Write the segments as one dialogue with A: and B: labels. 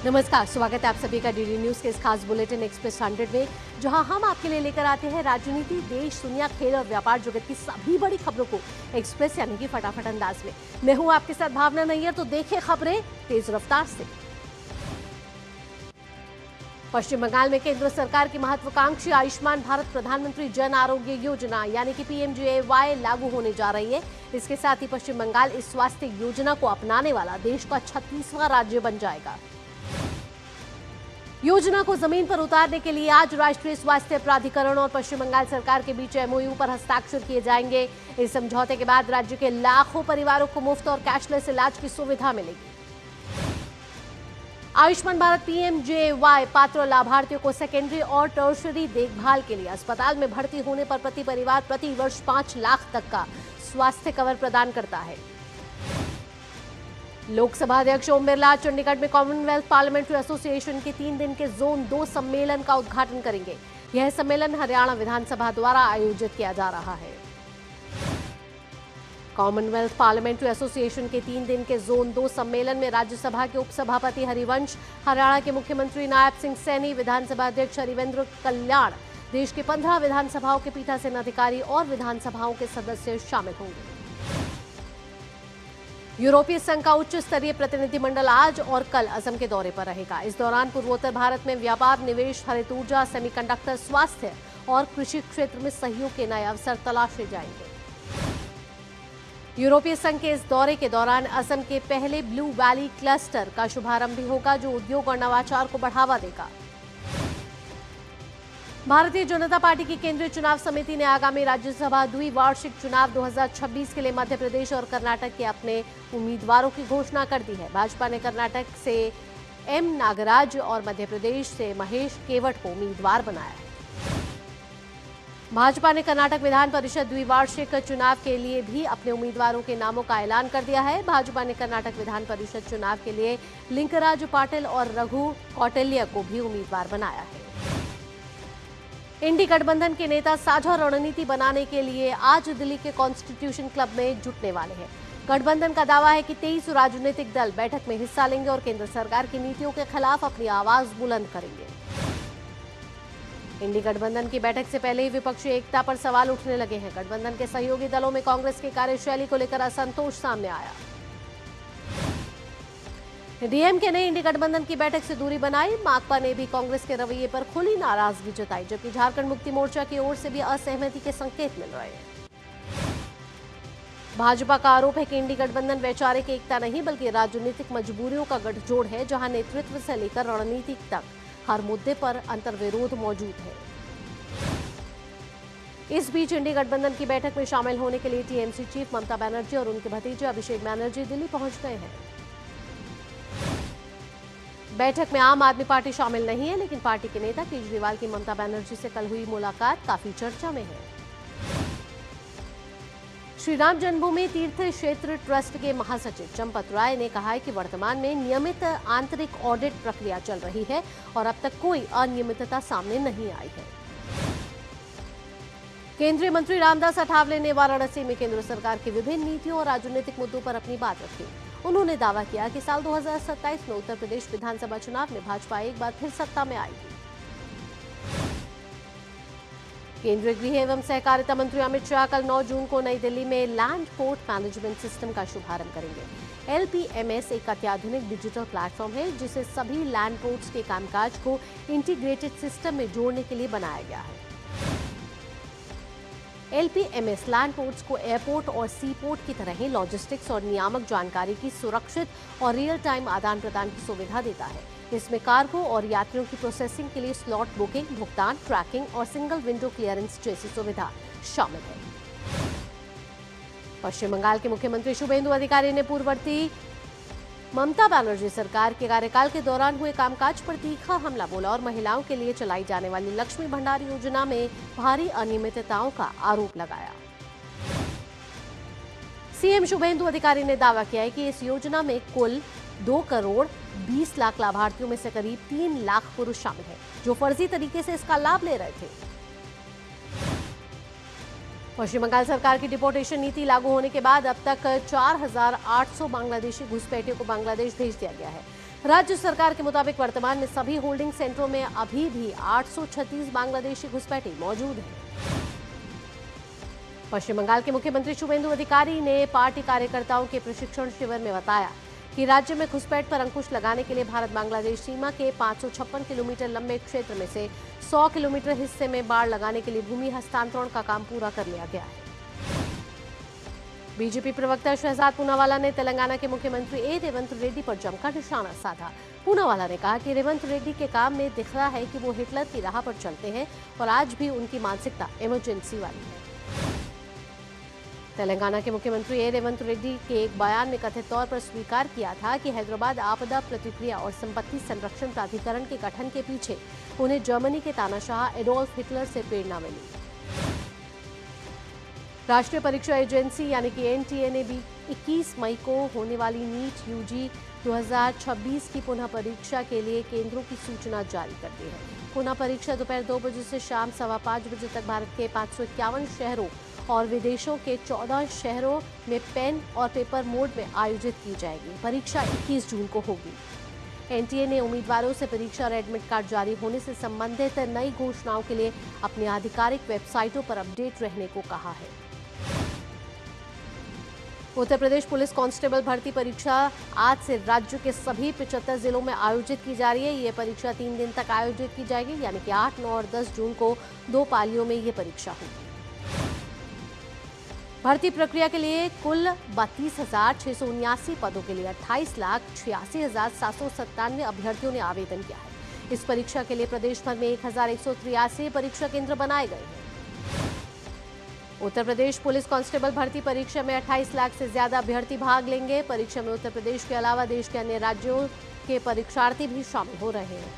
A: नमस्कार, स्वागत है आप सभी का डीडी न्यूज के इस खास बुलेटिन एक्सप्रेस 100 में, जहां हम आपके लिए लेकर आते हैं राजनीति, देश, दुनिया, खेल और व्यापार जगत की सभी बड़ी खबरों को एक्सप्रेस यानी कि फटाफट अंदाज में। मैं हूं आपके साथ भावना नैयर, तो देखिए खबरें तेज रफ्तार से। पश्चिम बंगाल में केंद्र सरकार की महत्वाकांक्षी आयुष्मान भारत प्रधानमंत्री जन आरोग्य योजना यानी कि PMJAY लागू होने जा रही है। इसके साथ ही पश्चिम बंगाल इस स्वास्थ्य योजना को अपनाने वाला देश का 36वां राज्य बन जाएगा। योजना को जमीन पर उतारने के लिए आज राष्ट्रीय स्वास्थ्य प्राधिकरण और पश्चिम बंगाल सरकार के बीच MOU पर हस्ताक्षर किए जाएंगे। इस समझौते के बाद राज्य के लाखों परिवारों को मुफ्त और कैशलेस इलाज की सुविधा मिलेगी। आयुष्मान भारत PMJAY पात्र लाभार्थियों को सेकेंडरी और टर्शरी देखभाल के लिए अस्पताल में भर्ती होने पर प्रति परिवार प्रति वर्ष 5 लाख तक का स्वास्थ्य कवर प्रदान करता है। लोकसभा अध्यक्ष ओम बिरला चंडीगढ़ में कॉमनवेल्थ पार्लियामेंट्री एसोसिएशन के 3 दिन के जोन 2 सम्मेलन का उद्घाटन करेंगे। यह सम्मेलन हरियाणा विधानसभा द्वारा आयोजित किया जा रहा है। कॉमनवेल्थ पार्लियामेंट्री एसोसिएशन के 3 दिन के जोन 2 सम्मेलन में राज्यसभा के उपसभापति हरिवंश, हरियाणा के मुख्यमंत्री नायब सिंह सैनी, विधानसभा अध्यक्ष हरिवेंद्र कल्याण, देश के 15 विधानसभाओं के पीठासीन अधिकारी और विधानसभाओं के सदस्य शामिल होंगे। यूरोपीय संघ का उच्च स्तरीय प्रतिनिधिमंडल आज और कल असम के दौरे पर रहेगा। इस दौरान पूर्वोत्तर भारत में व्यापार, निवेश, हरित ऊर्जा, सेमीकंडक्टर, स्वास्थ्य और कृषि क्षेत्र में सहयोग के नए अवसर तलाशे जाएंगे। यूरोपीय संघ के इस दौरे के दौरान असम के पहले ब्लू वैली क्लस्टर का शुभारंभ भी होगा, जो उद्योग और नवाचार को बढ़ावा देगा। भारतीय जनता पार्टी की केंद्रीय चुनाव समिति ने आगामी राज्यसभा द्विवार्षिक चुनाव 2026 के लिए मध्य प्रदेश और कर्नाटक के अपने उम्मीदवारों की घोषणा कर दी है। भाजपा ने कर्नाटक से M नागराज और मध्य प्रदेश से महेश केवट को उम्मीदवार बनाया है। भाजपा ने कर्नाटक विधान परिषद द्विवार्षिक चुनाव के लिए भी अपने उम्मीदवारों के नामों का ऐलान कर दिया है। भाजपा ने कर्नाटक विधान परिषद चुनाव के लिए लिंकराज पाटिल और रघु कौटिल्य को भी उम्मीदवार बनाया है। इंडी गठबंधन के नेता साझा रणनीति बनाने के लिए आज दिल्ली के कॉन्स्टिट्यूशन क्लब में जुटने वाले हैं। गठबंधन का दावा है कि 23 राजनीतिक दल बैठक में हिस्सा लेंगे और केंद्र सरकार की नीतियों के खिलाफ अपनी आवाज बुलंद करेंगे। इंडी गठबंधन की बैठक से पहले ही विपक्षी एकता पर सवाल उठने लगे हैं। गठबंधन के सहयोगी दलों में कांग्रेस की कार्यशैली को लेकर असंतोष सामने आया। DMK ने इंडी गठबंधन की बैठक से दूरी बनाई। माकपा ने भी कांग्रेस के रवैये पर खुली नाराजगी जताई, जबकि झारखंड मुक्ति मोर्चा की ओर से भी असहमति के संकेत मिल रहे हैं। भाजपा का आरोप है कि इंडी गठबंधन वैचारिक एकता नहीं बल्कि राजनीतिक मजबूरियों का गठजोड़ है, जहां नेतृत्व से लेकर रणनीति तक हर मुद्दे पर अंतर्विरोध मौजूद है। इस बीच इंडी गठबंधन की बैठक में शामिल होने के लिए TMC चीफ ममता बनर्जी और उनके भतीजे अभिषेक बनर्जी दिल्ली पहुंच गए हैं। बैठक में आम आदमी पार्टी शामिल नहीं है, लेकिन पार्टी के नेता केजरीवाल की ममता बनर्जी से कल हुई मुलाकात काफी चर्चा में है। श्री राम जन्मभूमि तीर्थ क्षेत्र ट्रस्ट के महासचिव चंपत राय ने कहा है कि वर्तमान में नियमित आंतरिक ऑडिट प्रक्रिया चल रही है और अब तक कोई अनियमितता सामने नहीं आई है। केंद्रीय मंत्री रामदास अठावले ने वाराणसी में केंद्र सरकार की विभिन्न नीतियों और राजनीतिक मुद्दों पर अपनी बात रखी। उन्होंने दावा किया कि साल 2027 में उत्तर प्रदेश विधानसभा चुनाव में भाजपा एक बार फिर सत्ता में आएगी। केंद्रीय गृह एवं सहकारिता मंत्री अमित शाह कल 9 जून को नई दिल्ली में लैंड पोर्ट मैनेजमेंट सिस्टम का शुभारंभ करेंगे। LPMS एक अत्याधुनिक डिजिटल प्लेटफॉर्म है, जिसे सभी लैंड पोर्ट्स के कामकाज को इंटीग्रेटेड सिस्टम में जोड़ने के लिए बनाया गया है। LPMS लैंड पोर्ट्स को एयरपोर्ट और सी पोर्ट की तरह ही लॉजिस्टिक्स और नियामक जानकारी की सुरक्षित और रियल टाइम आदान प्रदान की सुविधा देता है। इसमें कार्गो और यात्रियों की प्रोसेसिंग के लिए स्लॉट बुकिंग, भुगतान, ट्रैकिंग और सिंगल विंडो क्लियरेंस जैसी सुविधा शामिल है। पश्चिम बंगाल के मुख्यमंत्री शुभेंदु अधिकारी ने पूर्ववर्ती ममता बनर्जी सरकार के कार्यकाल के दौरान हुए कामकाज पर तीखा हमला बोला और महिलाओं के लिए चलाई जाने वाली लक्ष्मी भंडार योजना में भारी अनियमितताओं का आरोप लगाया। CM शुभेंदु अधिकारी ने दावा किया है कि इस योजना में कुल 2 करोड़ 20 लाख लाभार्थियों में से करीब 3 लाख पुरुष शामिल हैं, जो फर्जी तरीके से इसका लाभ ले रहे थे। पश्चिम बंगाल सरकार की डिपोर्टेशन नीति लागू होने के बाद अब तक 4,800 बांग्लादेशी घुसपैठियों को बांग्लादेश भेज दिया गया है। राज्य सरकार के मुताबिक वर्तमान में सभी होल्डिंग सेंटरों में अभी भी 836 बांग्लादेशी घुसपैठे मौजूद हैं। पश्चिम बंगाल के मुख्यमंत्री शुभेंदु अधिकारी ने पार्टी कार्यकर्ताओं के प्रशिक्षण शिविर में बताया कि राज्य में घुसपैठ पर अंकुश लगाने के लिए भारत बांग्लादेश सीमा के 556 किलोमीटर लंबे क्षेत्र में से 100 किलोमीटर हिस्से में बाड़ लगाने के लिए भूमि हस्तांतरण का काम पूरा कर लिया गया है। बीजेपी प्रवक्ता शहजाद पूनावाला ने तेलंगाना के मुख्यमंत्री रेवंत रेड्डी पर जमकर निशाना साधा। पूनावाला ने कहा कि रेवंत रेड्डी के काम में दिख रहा है कि वो हिटलर की राह पर चलते हैं और आज भी उनकी मानसिकता इमरजेंसी वाली है। तेलंगाना के मुख्यमंत्री रेवंत रेड्डी के एक बयान में कथित तौर पर स्वीकार किया था कि हैदराबाद आपदा प्रतिक्रिया और संपत्ति संरक्षण प्राधिकरण के गठन के पीछे उन्हें जर्मनी के तानाशाह एडोल्फ हिटलर से प्रेरणा मिली। राष्ट्रीय परीक्षा एजेंसी यानी कि एनटीए ने भी 21 मई को होने वाली नीट यूजी 2026 की पुनः परीक्षा के लिए केंद्रों की सूचना जारी कर दी है। पुनः परीक्षा दोपहर 2 बजे से शाम 5:15 बजे तक भारत के 551 शहरों और विदेशों के 14 शहरों में पेन और पेपर मोड में आयोजित की जाएगी। परीक्षा 21 जून को होगी। एनटीए ने उम्मीदवारों से परीक्षा और एडमिट कार्ड जारी होने से संबंधित नई घोषणाओं के लिए अपनी आधिकारिक वेबसाइटों पर अपडेट रहने को कहा है। उत्तर प्रदेश पुलिस कांस्टेबल भर्ती परीक्षा आज से राज्य के सभी 75 जिलों में आयोजित की जा रही है। ये परीक्षा 3 दिन तक आयोजित की जाएगी, यानी कि 8, 9 और 10 जून को 2 पालियों में ये परीक्षा होगी। भर्ती प्रक्रिया के लिए कुल 32,679 पदों के लिए 28,86,797 अभ्यर्थियों ने आवेदन किया है। इस परीक्षा के लिए प्रदेश भर में 1,183 परीक्षा केंद्र बनाए गए हैं। उत्तर प्रदेश पुलिस कांस्टेबल भर्ती परीक्षा में 28 लाख से ज्यादा अभ्यर्थी भाग लेंगे। परीक्षा में उत्तर प्रदेश के अलावा देश के अन्य राज्यों के परीक्षार्थी भी शामिल हो रहे हैं।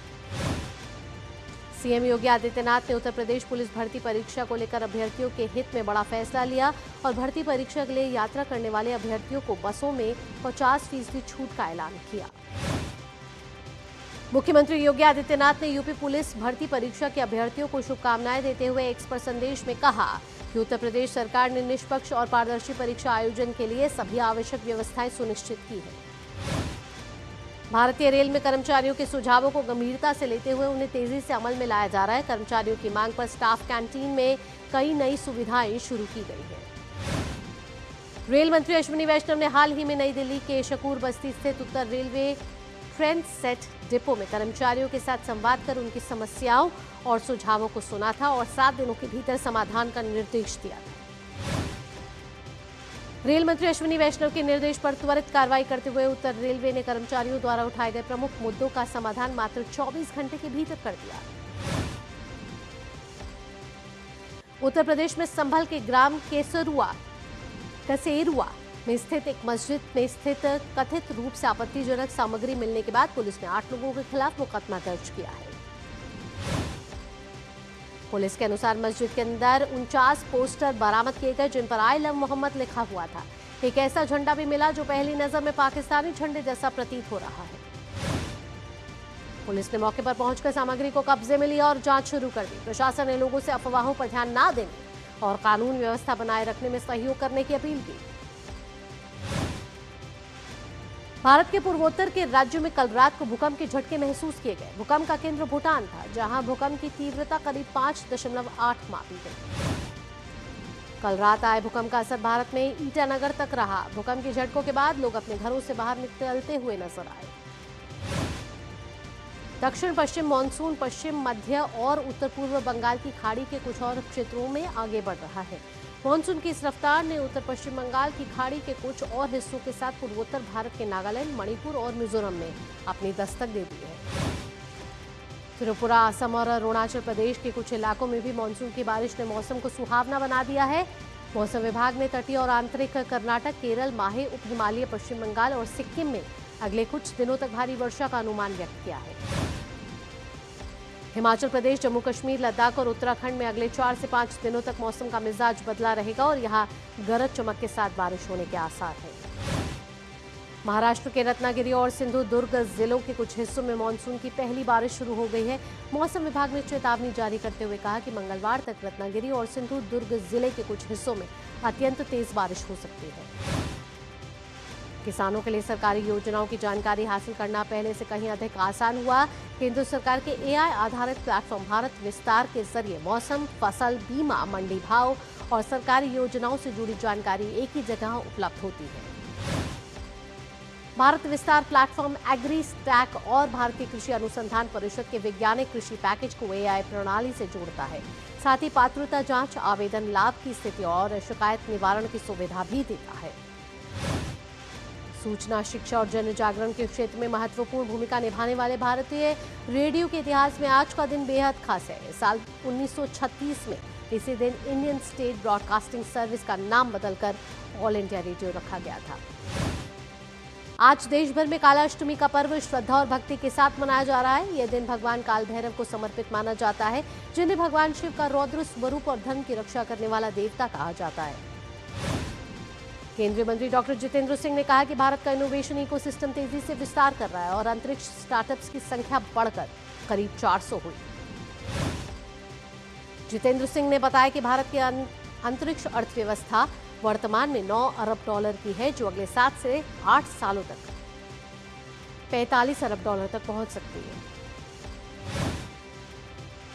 A: सीएम योगी आदित्यनाथ ने उत्तर प्रदेश पुलिस भर्ती परीक्षा को लेकर अभ्यर्थियों के हित में बड़ा फैसला लिया और भर्ती परीक्षा के लिए यात्रा करने वाले अभ्यर्थियों को बसों में 50% छूट का ऐलान किया। मुख्यमंत्री योगी आदित्यनाथ ने यूपी पुलिस भर्ती परीक्षा के अभ्यर्थियों को शुभकामनाएं देते हुए एक्स पर संदेश में कहा कि उत्तर प्रदेश सरकार ने निष्पक्ष और पारदर्शी परीक्षा आयोजन के लिए सभी आवश्यक व्यवस्थाएं सुनिश्चित की है। भारतीय रेल में कर्मचारियों के सुझावों को गंभीरता से लेते हुए उन्हें तेजी से अमल में लाया जा रहा है। कर्मचारियों की मांग पर स्टाफ कैंटीन में कई नई सुविधाएं शुरू की गई हैं। रेल मंत्री अश्विनी वैष्णव ने हाल ही में नई दिल्ली के शकूर बस्ती स्थित उत्तर रेलवे ट्रेन सेट डिपो में कर्मचारियों के साथ संवाद कर उनकी समस्याओं और सुझावों को सुना था और 7 दिनों के भीतर समाधान का निर्देश दिया था। रेल मंत्री अश्विनी वैष्णव के निर्देश पर त्वरित कार्रवाई करते हुए उत्तर रेलवे ने कर्मचारियों द्वारा उठाए गए प्रमुख मुद्दों का समाधान मात्र 24 घंटे के भीतर कर दिया। उत्तर प्रदेश में संभल के ग्राम कसेरुआ में स्थित एक मस्जिद में स्थित कथित रूप से आपत्तिजनक सामग्री मिलने के बाद पुलिस ने 8 लोगों के खिलाफ मुकदमा दर्ज किया है। पुलिस के अनुसार मस्जिद के अंदर 49 पोस्टर बरामद किए गए जिन पर आई लव मोहम्मद लिखा हुआ था। एक ऐसा झंडा भी मिला जो पहली नजर में पाकिस्तानी झंडे जैसा प्रतीत हो रहा है। पुलिस ने मौके पर पहुंचकर सामग्री को कब्जे में लिया और जांच शुरू कर दी। प्रशासन ने लोगों से अफवाहों पर ध्यान न देने और कानून व्यवस्था बनाए रखने में सहयोग करने की अपील की। भारत के पूर्वोत्तर के राज्यों में कल रात को भूकंप के झटके महसूस किए गए। भूकंप का केंद्र भूटान था, जहां भूकंप की तीव्रता करीब 5.8 मापी गई। कल रात आए भूकंप का असर भारत में ईटानगर तक रहा। भूकंप के झटकों के बाद लोग अपने घरों से बाहर निकलते हुए नजर आए। दक्षिण पश्चिम मानसून पश्चिम मध्य और उत्तर पूर्व बंगाल की खाड़ी के कुछ और क्षेत्रों में आगे बढ़ रहा है। मानसून की इस रफ्तार ने उत्तर पश्चिम बंगाल की खाड़ी के कुछ और हिस्सों के साथ पूर्वोत्तर भारत के नागालैंड, मणिपुर और मिजोरम में अपनी दस्तक दे दी है। त्रिपुरा, असम और अरुणाचल प्रदेश के कुछ इलाकों में भी मानसून की बारिश ने मौसम को सुहावना बना दिया है। मौसम विभाग ने तटीय और आंतरिक कर्नाटक, केरल, माहे, उप हिमालय, पश्चिम बंगाल और सिक्किम में अगले कुछ दिनों तक भारी वर्षा का अनुमान व्यक्त किया है। हिमाचल प्रदेश, जम्मू कश्मीर, लद्दाख और उत्तराखंड में अगले 4 से 5 दिनों तक मौसम का मिजाज बदला रहेगा और यहां गरज चमक के साथ बारिश होने के आसार हैं। महाराष्ट्र के रत्नागिरी और सिंधुदुर्ग जिलों के कुछ हिस्सों में मानसून की पहली बारिश शुरू हो गई है। मौसम विभाग ने चेतावनी जारी करते हुए कहा कि मंगलवार तक रत्नागिरी और सिंधुदुर्ग जिले के कुछ हिस्सों में अत्यंत तेज बारिश हो सकती है। किसानों के लिए सरकारी योजनाओं की जानकारी हासिल करना पहले से कहीं अधिक आसान हुआ। केंद्र सरकार के एआई आधारित प्लेटफॉर्म भारत विस्तार के जरिए मौसम, फसल बीमा, मंडी भाव और सरकारी योजनाओं से जुड़ी जानकारी एक ही जगह उपलब्ध होती है। भारत विस्तार प्लेटफॉर्म एग्री स्टैक और भारतीय कृषि अनुसंधान परिषद के वैज्ञानिक कृषि पैकेज को एआई प्रणाली से जोड़ता है। साथ ही पात्रता जांच, आवेदन, लाभ की स्थिति और शिकायत निवारण की सुविधा भी देता है। सूचना, शिक्षा और जन जागरण के क्षेत्र में महत्वपूर्ण भूमिका निभाने वाले भारतीय रेडियो के इतिहास में आज का दिन बेहद खास है। साल 1936 में इसी दिन इंडियन स्टेट ब्रॉडकास्टिंग सर्विस का नाम बदलकर ऑल इंडिया रेडियो रखा गया था। आज देश भर में कालाष्टमी का पर्व श्रद्धा और भक्ति के साथ मनाया जा रहा है। यह दिन भगवान काल भैरव को समर्पित माना जाता है, जिन्हें भगवान शिव का रौद्र स्वरूप और धर्म की रक्षा करने वाला देवता कहा जाता है। केंद्रीय मंत्री डॉक्टर जितेंद्र सिंह ने कहा कि भारत का इनोवेशन इकोसिस्टम तेजी से विस्तार कर रहा है और अंतरिक्ष स्टार्टअप्स की संख्या बढ़कर करीब 400 हुई। जितेंद्र सिंह ने बताया कि भारत की अंतरिक्ष अर्थव्यवस्था वर्तमान में $9 अरब की है, जो अगले 7 से 8 सालों तक $45 अरब तक पहुंच सकती है।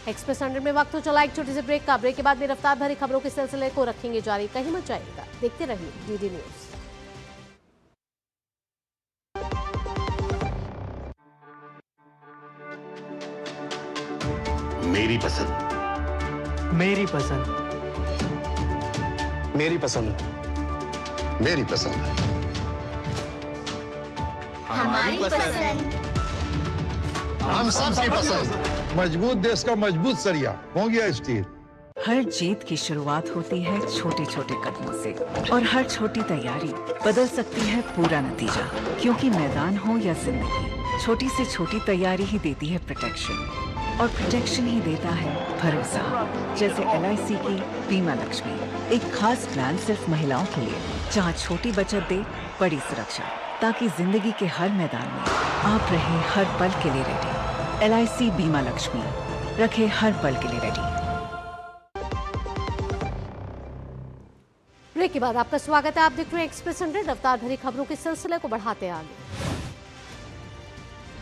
A: एक्सप्रेस 100 में वक्त हो चला एक छोटे से ब्रेक का। ब्रेक के बाद में रफ्तार भरी खबरों के सिलसिले को रखेंगे जारी। कहीं मत जाइएगा, देखते रहिए डीडी न्यूज।
B: मेरी पसंद,
C: मेरी पसंद,
B: मेरी पसंद, मेरी पसंद,
D: हमारी पसंद,
B: हम सबकी पसंद।
E: मजबूत देश का मजबूत सरिया हो गया स्टील।
F: हर जीत की शुरुआत होती है छोटे छोटे कदमों से और हर छोटी तैयारी बदल सकती है पूरा नतीजा। क्योंकि मैदान हो या जिंदगी, छोटी से छोटी तैयारी ही देती है प्रोटेक्शन और प्रोटेक्शन ही देता है भरोसा। जैसे LIC की बीमा लक्ष्मी, एक खास प्लान सिर्फ महिलाओं के लिए, जहां छोटी बचत दे बड़ी सुरक्षा, ताकि जिंदगी के हर मैदान में आप रहे हर पल के लिए रेडी। LIC बीमा लक्ष्मी, रखे हर पल के लिए रेडी।
A: ब्रेक के बाद आपका स्वागत है। आप देख रहे हैं एक्सप्रेस 100। रफ्तार भरी खबरों के सिलसिले को बढ़ाते आगे।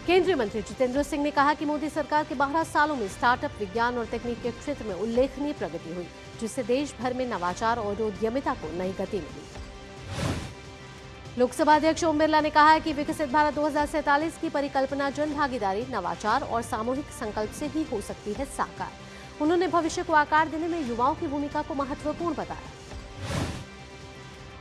A: केंद्रीय मंत्री जितेंद्र सिंह ने कहा कि मोदी सरकार के 12 सालों में स्टार्टअप, विज्ञान और तकनीक के क्षेत्र में उल्लेखनीय प्रगति हुई, जिससे देश भर में नवाचार और उद्यमिता को नई गति मिली। लोकसभा अध्यक्ष ओम बिरला ने कहा है कि विकसित भारत 2047 की परिकल्पना जन भागीदारी, नवाचार और सामूहिक संकल्प से ही हो सकती है साकार। उन्होंने भविष्य को आकार देने में युवाओं की भूमिका को महत्वपूर्ण बताया।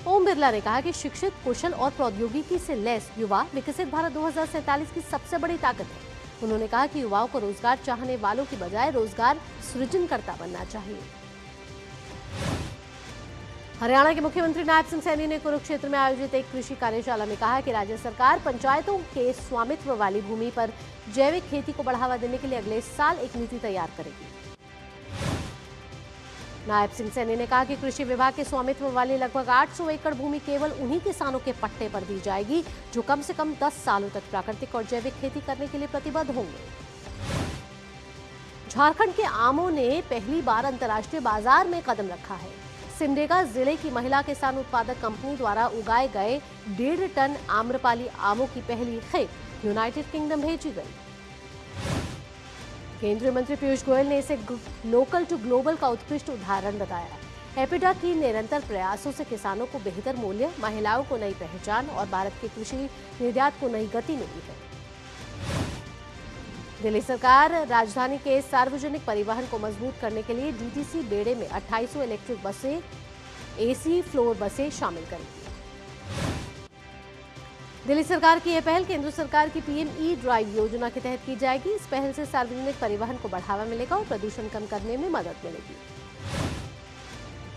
A: ओम बिरला ने कहा कि शिक्षित, कुशल और प्रौद्योगिकी से लैस युवा विकसित भारत 2047 की सबसे बड़ी ताकत है। उन्होंने कहा कि युवाओं को रोजगार चाहने वालों की बजाय रोजगार सृजनकर्ता बनना चाहिए। हरियाणा के मुख्यमंत्री नायब सिंह सैनी ने कुरुक्षेत्र में आयोजित एक कृषि कार्यशाला में कहा कि राज्य सरकार पंचायतों के स्वामित्व वाली भूमि पर जैविक खेती को बढ़ावा देने के लिए अगले साल एक नीति तैयार करेगी। नायब सिंह सैनी ने कहा कि कृषि विभाग के स्वामित्व वाली लगभग 800 एकड़ भूमि केवल उन्हीं किसानों के पट्टे पर दी जाएगी जो कम से कम 10 सालों तक प्राकृतिक और जैविक खेती करने के लिए प्रतिबद्ध होंगे। झारखंड के आमों ने पहली बार अंतर्राष्ट्रीय बाजार में कदम रखा है। सिमडेगा जिले की महिला किसान उत्पादक कंपनी द्वारा उगाए गए 1.5 टन आम्रपाली आमों की पहली खेप यूनाइटेड किंगडम भेजी गई। केंद्रीय मंत्री पीयूष गोयल ने इसे लोकल टू ग्लोबल का उत्कृष्ट उदाहरण बताया। एपिडा की निरंतर प्रयासों से किसानों को बेहतर मूल्य, महिलाओं को नई पहचान और भारत के कृषि निर्यात को नई गति मिली है। दिल्ली सरकार राजधानी के सार्वजनिक परिवहन को मजबूत करने के लिए DTC बेड़े में 2800 इलेक्ट्रिक बसें, AC फ्लोर बसें शामिल करेगी। दिल्ली सरकार की यह पहल केंद्र सरकार की PM E-ड्राइव योजना के तहत की जाएगी। इस पहल से सार्वजनिक परिवहन को बढ़ावा मिलेगा और प्रदूषण कम करने में मदद मिलेगी।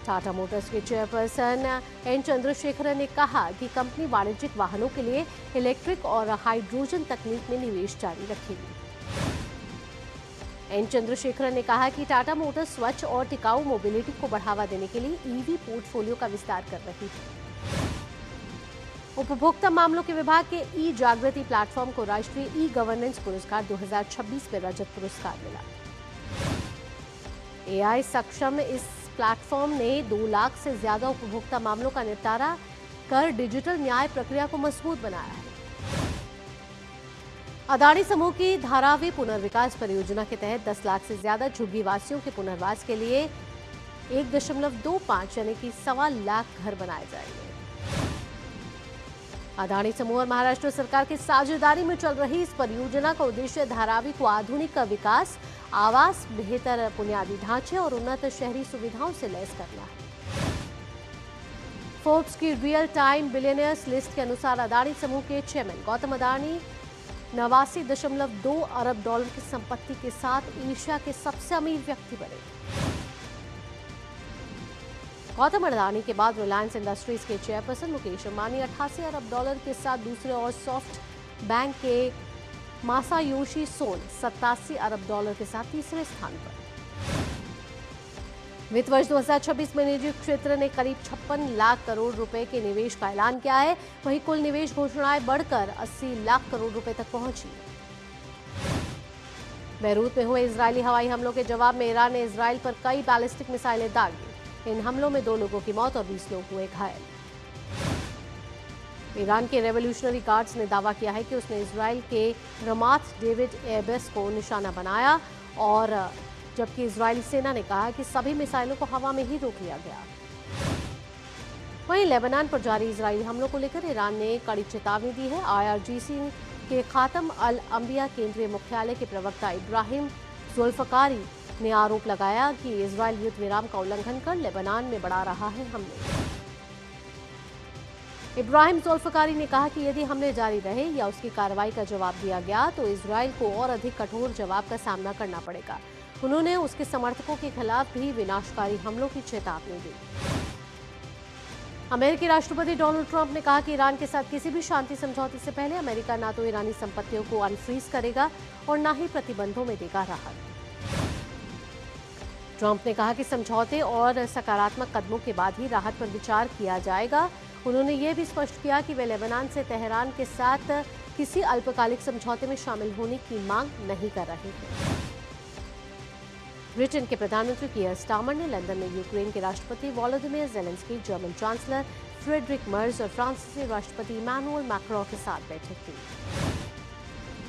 A: टाटा मोटर्स के चेयरपर्सन N चंद्रशेखरन ने कहा कि कंपनी वाणिज्यिक वाहनों के लिए इलेक्ट्रिक और हाइड्रोजन तकनीक में निवेश जारी रखेगी। N चंद्रशेखरन ने कहा कि टाटा मोटर्स स्वच्छ और टिकाऊ मोबिलिटी को बढ़ावा देने के लिए EV पोर्टफोलियो का विस्तार कर रही है। उपभोक्ता मामलों के विभाग के ई-जागृति प्लेटफॉर्म को राष्ट्रीय ई-गवर्नेंस पुरस्कार 2026 में रजत पुरस्कार मिला। AI सक्षम इस प्लेटफॉर्म ने 2 लाख से ज्यादा उपभोक्ता मामलों का निपटारा कर डिजिटल न्याय प्रक्रिया को मजबूत बनाया है। अदानी समूह की धारावी पुनर्विकास परियोजना के तहत 10 लाख से ज्यादा झुग्गी वासियों के पुनर्वास के लिए 1.25 यानी कि 1.25 लाख घर बनाए जाएंगे। अदानी समूह और महाराष्ट्र सरकार की साझेदारी में चल रही इस परियोजना का उद्देश्य धारावी को आधुनिक विकास, आवास, बेहतर बुनियादी ढांचे और उन्नत शहरी सुविधाओं से लैस करना है। फोर्ब्स की रियल टाइम बिलियनियर्स लिस्ट के अनुसार अदानी समूह के चेयरमैन गौतम अदानी 89.2 अरब डॉलर की संपत्ति के साथ एशिया के सबसे अमीर व्यक्ति बने। गौतम अडानी के बाद रिलायंस इंडस्ट्रीज के चेयरपर्सन मुकेश अंबानी 88 अरब डॉलर के साथ दूसरे और सॉफ्ट बैंक के मासायोशी सोन 87 अरब डॉलर के साथ तीसरे स्थान पर। वित्त वर्ष 2026 में निजी क्षेत्र ने करीब 56 लाख करोड़ रुपए के निवेश का ऐलान किया है। वहीं कुल निवेश घोषणाएं बढ़कर 80 लाख करोड़ रुपए तक पहुंची। बैरूत में हुए इजरायली हवाई हमलों के जवाब में ईरान ने इजराइल पर कई बैलिस्टिक मिसाइलें दागी। इन हमलों में 2 लोगों की मौत और 20 लोग हुए घायल। ईरान के रेवोल्यूशनरी गार्ड्स ने दावा किया है कि उसने इजराइल के रमात डेविड एयरबेस को निशाना बनाया, और जबकि इजरायली सेना ने कहा कि सभी मिसाइलों को हवा में ही रोक लिया गया। वहीं लेबनान पर जारी इजरायली हमलों को लेकर ईरान ने कड़ी चेतावनी दी है। IRGC के खातम अल अंबिया केंद्रीय मुख्यालय के प्रवक्ता इब्राहिम जुल्फकारी ने आरोप लगाया कि इजरायल युद्ध विराम का उल्लंघन कर लेबनान में बढ़ा रहा है हमले। इब्राहिम जुल्फकारी ने कहा कि यदि हमले जारी रहे या उसकी कार्रवाई का जवाब दिया गया तो इजरायल को और अधिक कठोर जवाब का सामना करना पड़ेगा। उन्होंने उसके समर्थकों के खिलाफ भी विनाशकारी हमलों की चेतावनी दी। अमेरिकी राष्ट्रपति डोनाल्ड ट्रंप ने कहा कि ईरान के साथ किसी भी शांति समझौते से पहले अमेरिका न तो ईरानी संपत्तियों को अनफ्रीज करेगा और न ही प्रतिबंधों में देगा राहत। ट्रंप ने कहा कि समझौते और सकारात्मक कदमों के बाद ही राहत पर विचार किया जाएगा। उन्होंने यह भी स्पष्ट किया कि वे लेबनान से तेहरान के साथ किसी अल्पकालिक समझौते में शामिल होने की मांग नहीं कर रहे हैं। ब्रिटेन के प्रधानमंत्री कीयर स्टारमर ने लंदन में यूक्रेन के राष्ट्रपति Volodymyr Zelensky, German chancellor Friedrich Merz और फ्रांसीसी राष्ट्रपति इमैनुअल मैक्रों के साथ बैठक की।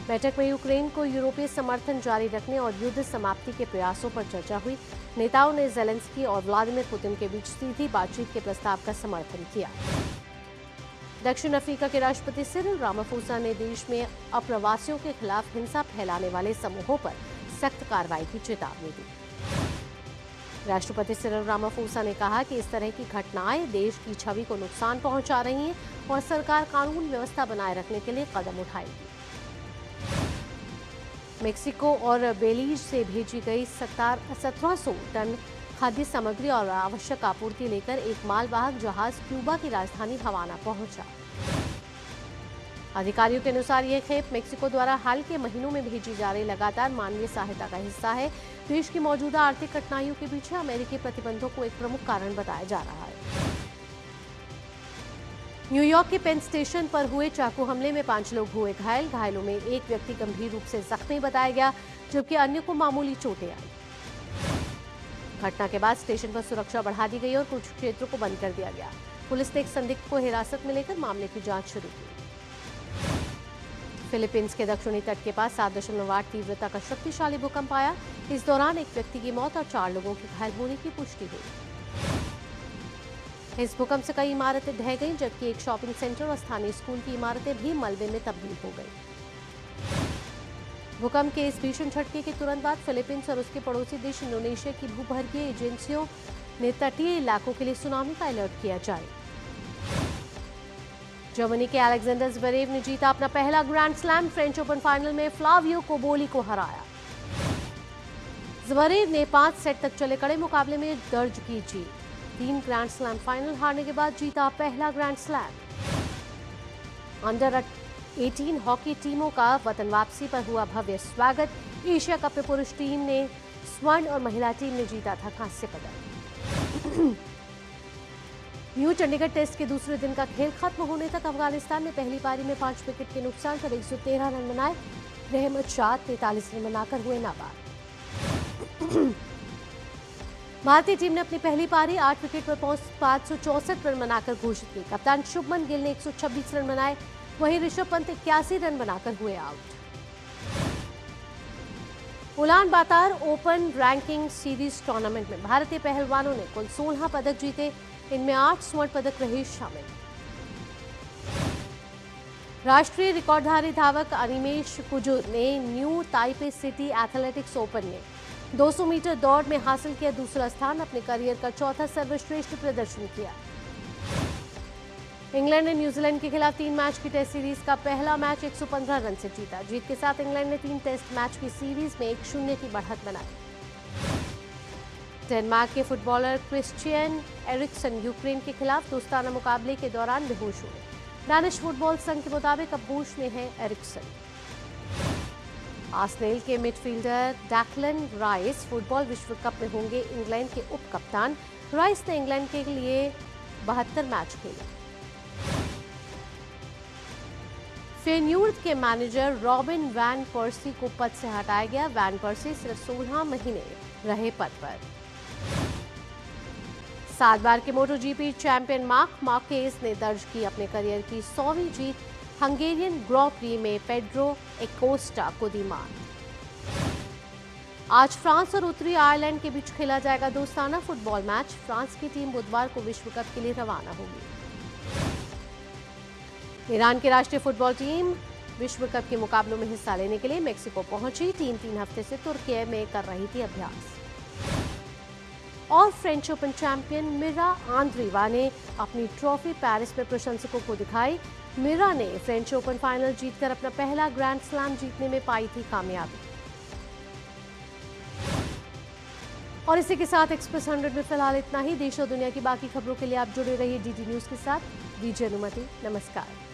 A: बैठक में यूक्रेन को यूरोपीय समर्थन जारी रखने और युद्ध समाप्ति के प्रयासों पर चर्चा हुई। नेताओं ने ज़ेलेंस्की और व्लादिमीर पुतिन के बीच सीधी बातचीत के प्रस्ताव का समर्थन किया। दक्षिण अफ्रीका के राष्ट्रपति सिरिल रामाफोसा ने देश में अप्रवासियों के खिलाफ हिंसा फैलाने वाले समूहों पर सख्त कार्रवाई की चेतावनी दी। राष्ट्रपति सिरिल रामाफोसा ने कहा कि इस तरह की घटनाएं देश की छवि को नुकसान पहुंचा रही हैं और सरकार कानून व्यवस्था बनाए रखने के लिए कदम उठाएगी। मेक्सिको और बेलीज से भेजी गई 1700 टन खाद्य सामग्री और आवश्यक आपूर्ति लेकर एक मालवाहक जहाज क्यूबा की राजधानी हवाना पहुंचा। अधिकारियों के अनुसार यह खेप मेक्सिको द्वारा हाल के महीनों में भेजी जा रही लगातार मानवीय सहायता का हिस्सा है। देश की मौजूदा आर्थिक कठिनाइयों के पीछे अमेरिकी प्रतिबंधों को एक प्रमुख कारण बताया जा रहा है। न्यूयॉर्क के पेन स्टेशन पर हुए चाकू हमले में 5 लोग हुए घायल। घायलों में एक व्यक्ति गंभीर रूप से जख्मी बताया गया, जबकि अन्य को मामूली चोटें आई। घटना के बाद स्टेशन पर सुरक्षा बढ़ा दी गई और कुछ क्षेत्रों को बंद कर दिया गया। पुलिस ने एक संदिग्ध को हिरासत में लेकर मामले की जांच शुरू की। फिलीपींस के दक्षिणी तट के पास 7.8 तीव्रता का शक्तिशाली भूकंप आया। इस दौरान एक व्यक्ति की मौत और 4 लोगों के घायल होने की पुष्टि हुई। इस भूकंप से कई इमारतें ढह गईं, जबकि एक शॉपिंग सेंटर और स्थानीय स्कूल की इमारतें भी मलबे में तब्दील हो गई। भूकंप के इस भीषण झटके के तुरंत बाद फिलीपींस और उसके पड़ोसी देश इंडोनेशिया की भूगर्भीय एजेंसियों ने तटीय इलाकों के लिए सुनामी का अलर्ट किया जारी। जर्मनी के अलेक्जेंडर ज़्वेरेव ने जीता अपना पहला grand slam. French open final में फ्लावियो कोबोली को हराया। ज़्वेरेव ने 5 सेट तक चले कड़े मुकाबले में दर्ज की जीत। 3 ग्रैंड स्लैम फाइनल हारने के बाद जीता पहला ग्रैंड स्लैम। अंडर 18 हॉकी टीमों का वतन वापसी पर हुआ भव्य स्वागत। एशिया कप में पुरुष टीम ने स्वर्ण और महिला टीम ने जीता था कांस्य पदक। न्यू चंडीगढ़ टेस्ट के दूसरे दिन का खेल खत्म होने तक अफगानिस्तान ने पहली पारी में 5 विकेट के नुकसान पर 113 रन बनाए। रहमत शाह 43 रन बनाकर हुए नाबाद। भारतीय टीम ने अपनी पहली पारी 8 विकेट पर पहुंच 564 रन बनाकर घोषित की। कप्तान शुभमन गिल ने 126 रन बनाए, वहीं ऋषभ पंत 81 रन बनाकर हुए out. Ulaanbaatar open ranking series tournament में भारतीय पहलवानों ने कुल 16 पदक जीते, इनमें 8 स्वर्ण पदक रहे शामिल। राष्ट्रीय रिकॉर्डधारी धावक अनिमेश कुजूर ने new Taipei city athletics open में 200 मीटर दौड़ में हासिल किया दूसरा स्थान, अपने करियर का चौथा सर्वश्रेष्ठ प्रदर्शन किया। इंग्लैंड ने न्यूजीलैंड के खिलाफ 3 मैच की टेस्ट सीरीज का पहला मैच 115 रन से जीता। जीत के साथ इंग्लैंड ने 3 टेस्ट मैच की सीरीज में 1-0 की बढ़त बनाई। डेनमार्क के फुटबॉलर क्रिस्टियन एरिक्सन यूक्रेन के खिलाफ दोस्ताना मुकाबले के दौरान बेहोश हुए। डैनिश फुटबॉल संघ के मुताबिक अब होश में है एरिक्सन। आर्सेनल के मिडफील्डर डैक्लन राइस फुटबॉल विश्व कप में होंगे इंग्लैंड के उप कप्तान। राइस ने इंग्लैंड के लिए 72 मैच खेले। फेन्यूर्ड के मैनेजर रॉबिन वैन पर्सी को पद से हटाया गया। वैन पर्सी सिर्फ 16 महीने रहे पद पर। 7 बार के मोटोजीपी चैंपियन मार्क मार्केज ने दर्ज की अपने करियर की 100वीं जीत। हंगेरियन ग्रैंड प्री में पेड्रो एकोस्टा को दी मात। आज फ्रांस और उत्तरी आयरलैंड के बीच खेला जाएगा दोस्ताना फुटबॉल मैच। फ्रांस की टीम बुधवार को विश्व कप के लिए रवाना होगी। ईरान की राष्ट्रीय फुटबॉल टीम विश्व कप के मुकाबलों में हिस्सा लेने के लिए मेक्सिको पहुंची। टीम 3 हफ्ते से तुर्की में कर रही थी अभ्यास। और फ्रेंच ओपन चैंपियन मिरा आंद्रीवा ने अपनी ट्रॉफी पेरिस में प्रशंसकों को दिखाई। मिरा ने फ्रेंच ओपन फाइनल जीतकर अपना पहला ग्रैंड स्लैम जीतने में पाई थी कामयाबी। और इसी के साथ एक्सप्रेस 100 में फिलहाल इतना ही। देश और दुनिया की बाकी खबरों के लिए आप जुड़े रहिए डीडी न्यूज के साथ। दीजिए अनुमति, नमस्कार।